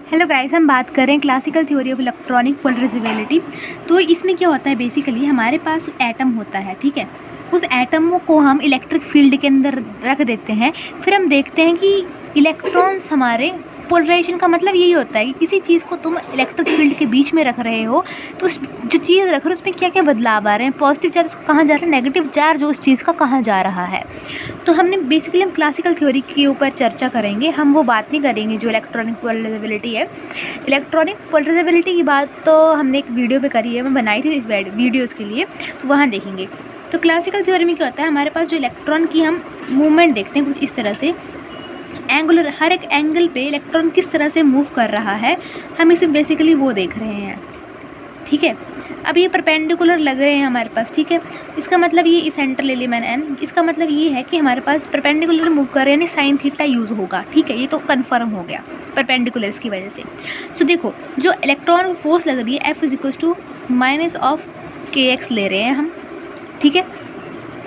Hello guys, हम बात कर रहे हैं classical theory of electronic polarisability. तो इसमें क्या होता है, बेसिकली हमारे पास एटम होता है, ठीक है। उस एटम को हम इलेक्ट्रिक फील्ड के अंदर रख देते हैं, फिर हम देखते हैं कि इलेक्ट्रॉन्स हमारे पोलराइजेशन का मतलब यही होता है कि किसी चीज़ को तुम इलेक्ट्रिक फील्ड के बीच में रख रहे हो तो उस जो चीज़ रख रहे हो उसमें क्या क्या बदलाव आ रहे हैं, पॉजिटिव चार्ज उसका कहाँ जा रहा है, नेगेटिव चार्ज उस चीज़ का कहाँ जा रहा है। तो हमने बेसिकली हम क्लासिकल थ्योरी के ऊपर चर्चा करेंगे, हम वो बात नहीं करेंगे जो इलेक्ट्रॉनिक पोलराइजेबिलिटी है। इलेक्ट्रॉनिक पोलराइजेबिलिटी की बात तो हमने एक वीडियो पे करी है, मैं बनाई थी इस वीडियोज़ के लिए, तो वहाँ देखेंगे। तो क्लासिकल थ्योरी में क्या होता है, हमारे पास जो इलेक्ट्रॉन की हम मूवमेंट देखते हैं कुछ इस तरह से, एंगुलर, हर एक एंगल पे इलेक्ट्रॉन किस तरह से मूव कर रहा है, हम इसे बेसिकली वो देख रहे हैं, ठीक है। अब ये परपेंडिकुलर लग रहे हैं हमारे पास, ठीक है। इसका मतलब ये सेंटर ले लिया मैंने एन, इसका मतलब ये है कि हमारे पास परपेंडिकुलर मूव कर रहे हैं, यानी साइन थीटा यूज़ होगा, ठीक है। ये तो कंफर्म हो गया परपेंडिकुलर की वजह से। सो देखो, जो इलेक्ट्रॉन फोर्स लग रही है F is to minus of K X ले रहे हैं हम, ठीक है।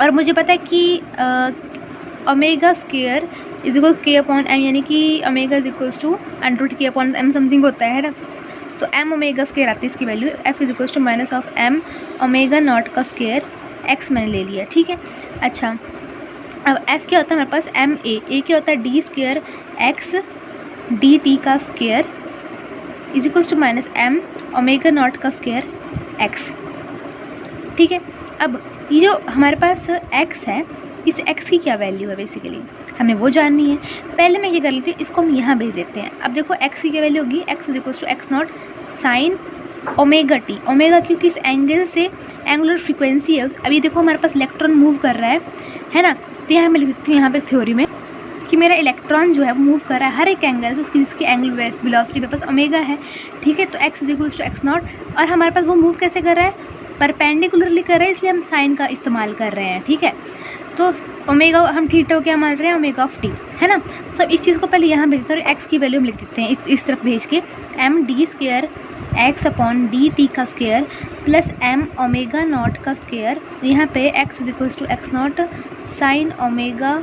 और मुझे पता है कि omega square is equal K upon M, यानी कि omega is equals to under K upon M something होता है ना। तो एम ओमेगा स्क्वायर आती है इसकी value, F is equals to minus of M omega not का स्क्वायर एक्स मैंने ले लिया, ठीक है। अच्छा, अब एफ क्या होता है हमारे पास, एम ए क्या होता है d square x d t का square is equals to minus m omega not का स्क्वायर एक्स, ठीक है। अब ये जो हमारे पास एक्स है, इस एक्स की क्या वैल्यू है बेसिकली हमें वो जाननी है। पहले मैं ये कर लेती हूँ, इसको हम यहाँ भेज देते हैं। अब देखो एक्स की क्या वैल्यू होगी, X is equals to x not sine omega T, omega क्योंकि इस एंगल से एंगुलर फ्रीक्वेंसी है। अभी देखो हमारे पास इलेक्ट्रॉन मूव कर रहा है ना। तो यहाँ मैं लिख देती हूँ यहाँ पे थ्योरी में कि मेरा इलेक्ट्रॉन जो है वो मूव कर रहा है हर एक एंगल से, उसकी जिसकी एंगल वेलोसिटी मेरे पास ओमेगा है, ठीक है। तो X is equals to x not, और हमारे पास वो मूव कैसे कर रहा है, परपेंडिकुलरली कर रहा है, इसलिए हम साइन का इस्तेमाल कर रहे हैं, ठीक है। तो ओमेगा हम थीटा को क्या मान रहे हैं, ओमेगा ऑफ टी, है ना। सब इस चीज़ को पहले यहाँ भेजते हैं और एक्स की वैल्यू हम लिख देते हैं इस तरफ भेज के, m d square x upon d t का square plus m omega not का स्क्वायर, यहाँ पे x is equals to x not sine omega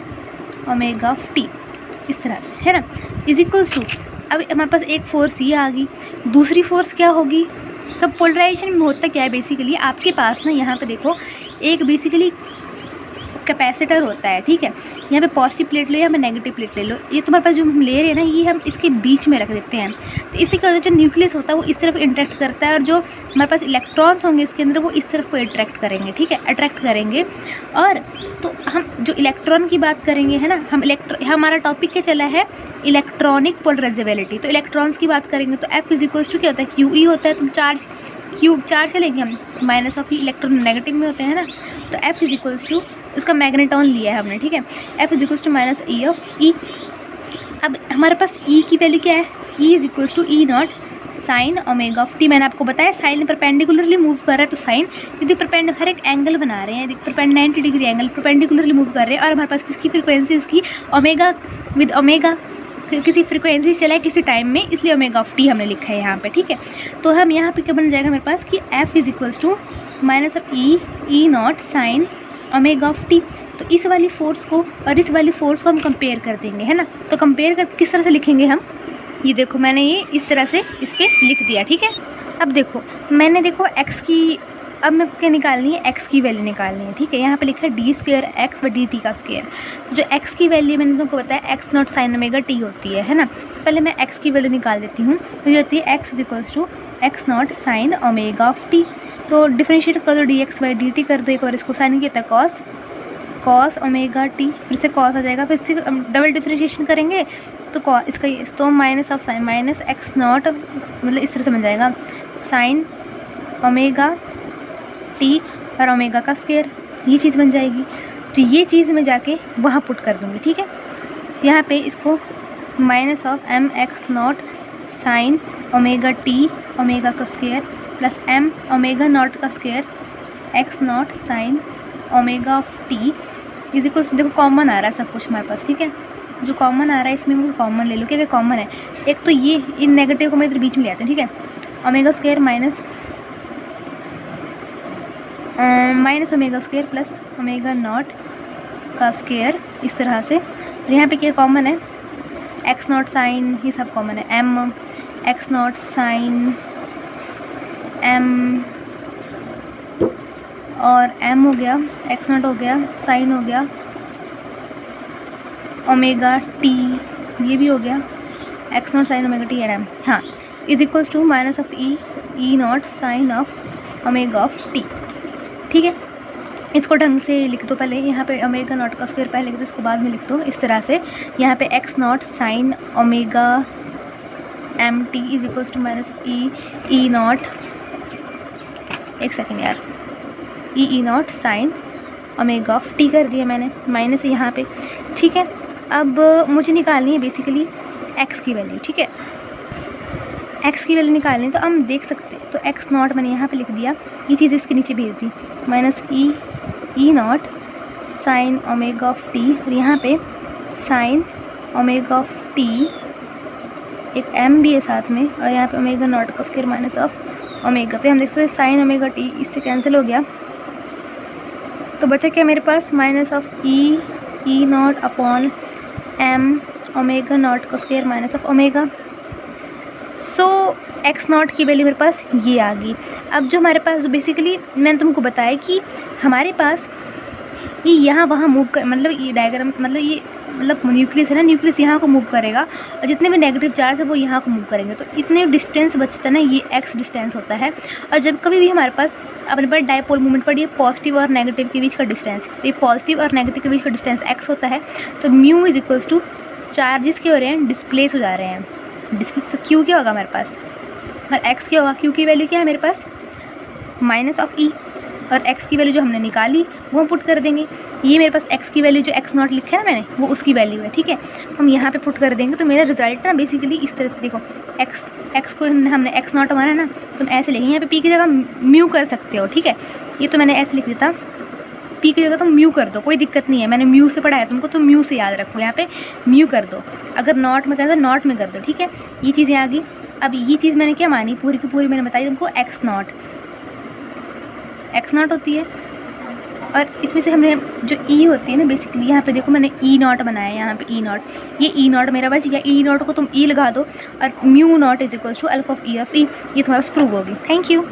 omega of t, इस तरह से, है ना, इज इक्वल्स टू। अब हमारे पास एक फोर्स ये आ गई, दूसरी फोर्स क्या होगी। सब पोलराइजेशन में होता क्या है बेसिकली, आपके पास ना यहाँ पे देखो एक बेसिकली कैपेसिटर होता है, ठीक है। यहाँ पे पॉजिटिव प्लेट लो या मैं नेगेटिव प्लेट ले लो, ये तुम्हारे पास जो हम ले रहे हैं ना, ये हम इसके बीच में रख देते हैं। तो इससे क्या होता है, जो न्यूक्लियस होता है वो इस तरफ इंटरेक्ट करता है, और जो हमारे पास इलेक्ट्रॉन्स होंगे इसके अंदर वो इस तरफ को अट्रैक्ट करेंगे, ठीक है, अट्रैक्ट करेंगे। और तो हम जो इलेक्ट्रॉन की बात करेंगे, है ना, हमारा टॉपिक क्या चला है, इलेक्ट्रॉनिक पोलराइजेबिलिटी। तो इलेक्ट्रॉन्स की बात करेंगे तो एफ इज इक्वल्स टू क्या होता है, क्यू ई होता है। तुम चार्ज क्यूब चार्ज चलेंगे हम, माइनस ऑफ इलेक्ट्रॉन नेगेटिव में होते हैं ना। तो एफ इज इक्वल्स टू, उसका मैग्नेटॉन लिया है हमने, ठीक है, F is equals to minus e of E. अब हमारे पास ई की वैल्यू क्या है, E is equals to E not sine omega of t. मैंने आपको बताया साइन परपेंडिकुलरली मूव कर रहा है, तो साइन यदि हर एक एंगल बना रहे हैं, 90 डिग्री एंगल परपेंडिकुलरली मूव कर रहे हैं, और हमारे पास किसकी फ्रिक्वेंसी, इसकी ओमेगा विद ओमेगा किसी फ्रिक्वेंसी चला है किसी टाइम में, इसलिए ओमेगा ऑफ टी हमने लिखा है यहाँ पे, ठीक है। तो हम यहाँ पे क्या बन जाएगा मेरे पास कि F is equals to minus of E not sine omega of T. तो इस वाली फोर्स को और इस वाली फोर्स को हम कंपेयर कर देंगे, है ना। तो कंपेयर कर किस तरह से लिखेंगे हम, ये देखो मैंने ये इस तरह से इस पर लिख दिया, ठीक है। अब देखो मैंने देखो एक्स की, अब मैं क्या निकालनी है, एक्स की वैल्यू निकालनी है, ठीक है। यहाँ पे लिखा है डी स्क्वायर एक्स व डी टी का स्क्वायर। जो एक्स की वैल्यू मैंने तुमको बताया x not sine omega T होती है ना। पहले मैं एक्स की वैल्यू निकाल देती हूँ, तो ये होती है X is equals to x not sine omega of T. तो डिफ्रेंशिएट कर दो, D X by D T कर दो, एक बार इसको साइन किया था कॉस ओमेगा टी, फिर से कॉस आ जाएगा, फिर से डबल डिफ्रेंशिएशन करेंगे तो इसका तो minus of sine minus x not, मतलब इस तरह से बन जाएगा साइन ओमेगा टी और ओमेगा का स्क्वायर, ये चीज़ बन जाएगी। तो ये चीज़ मैं जाके वहाँ पुट कर दूँगी, ठीक है। तो यहाँ पे इसको minus of m x not sine omega T omega का square plus m omega not का square x not sine omega of t is equals, देखो कॉमन आ रहा है सब कुछ हमारे पास, ठीक है। जो कॉमन आ रहा है इसमें वो कॉमन ले लो, क्या क्या कॉमन है, एक तो ये इन नेगेटिव को मैं इधर बीच में ले आती हूँ, ठीक है। Omega square minus omega square plus omega naught का स्क्वायर, इस तरह से। तो यहाँ पे क्या कॉमन है, एक्स नॉट साइन, ये सब कॉमन है, एक्स नॉट साइन एम, और एम हो गया, एक्स नॉट हो गया, साइन हो गया ओमेगा टी, ये भी हो गया x not sine omega t and m, हाँ, is equals to minus of E not sine of omega of t. ठीक है, इसको ढंग से लिख दो पहले, यहाँ पे ओमेगा नॉट का स्क्वायर पहले लिख दो, इसको बाद में लिख दो इस तरह से। यहाँ पे x not sine omega m t is equals to minus of E nought, एक सेकेंड यार, e not sine omega of t कर दिया मैंने माइनस यहाँ पे। ठीक है, अब मुझे निकालनी है बेसिकली एक्स की वैल्यू। ठीक है, एक्स की वैल्यू निकालनी है, तो हम देख सकते हैं, तो एक्स नॉट मैंने यहाँ पे लिख दिया, ये चीज़ इसके नीचे भेज दी, minus e not sine omega of t, और यहाँ पे साइन ओमेगा ऑफ टी, एक एम भी है साथ में, और यहाँ पे ओमेगा नॉट का स्क्वायर माइनस ऑफ ओमेगा, तो हम देख सकते हैं साइन ओमेगा टी इससे कैंसिल हो गया, तो बचा क्या मेरे पास, minus of E nought upon m omega not का square minus of omega. So x nought की वैल्यू मेरे पास ये आ गई। अब जो हमारे पास, जो बेसिकली मैंने तुमको बताया कि हमारे पास ये यहाँ वहाँ मूव कर, मतलब ये डायग्राम, मतलब ये मतलब न्यूक्लियस है ना, न्यूक्लियस यहाँ को मूव करेगा, और जितने भी नेगेटिव चार्ज है वो यहाँ को मूव करेंगे, तो इतने डिस्टेंस बचता है ना, ये एक्स डिस्टेंस होता है। और जब कभी भी हमारे पास अपने पास डायपोल मूवमेंट पर ये पॉजिटिव और नेगेटिव के बीच का डिस्टेंस, तो ये पॉजिटिव और नेगेटिव के बीच का डिस्टेंस एक्स होता है, तो mu is equals two charges के हो रहे हैं, डिस्प्लेस हो जा रहे हैं, तो क्यू क्या होगा हमारे पास, और एक्स क्या होगा, क्यू की वैल्यू क्या है मेरे पास, माइनस ऑफ ई, और एक्स की वैल्यू जो हमने निकाली वो हम पुट कर देंगे, ये मेरे पास एक्स की वैल्यू जो एक्स नॉट लिखा है मैंने वो उसकी वैल्यू है। ठीक है, तो हम यहाँ पे पुट कर देंगे, तो मेरा रिजल्ट ना बेसिकली इस तरह से, देखो एक्स को हमने एक्स नॉट हमारा ना, तुम ऐसे लिखेंगे, यहाँ पे पी की जगह म्यू कर सकते हो। ठीक है, ये तो मैंने ऐसे लिख दिया था, पी की जगह तुम म्यू कर दो, कोई दिक्कत नहीं है, मैंने म्यू से पढ़ाया तुमको, तो म्यू से याद रखो, यहाँ पे म्यू कर दो, अगर नॉट में कर दो नॉट में कर दो। ठीक है, ये चीज़ें आ गई। अब ये चीज़ मैंने क्या मानी, पूरी की पूरी मैंने बताई तुमको, एक्स नॉट होती है, और इसमें से हमने जो ई होती है ना, बेसिकली यहाँ पे देखो मैंने ई नॉट बनाया है, यहाँ पे ई नॉट, ये ई नॉट मेरा बच गया, ई नॉट को तुम ई लगा दो, और mu nought is equals to alpha of e, ये तुम्हारा प्रूव होगी। Thank you.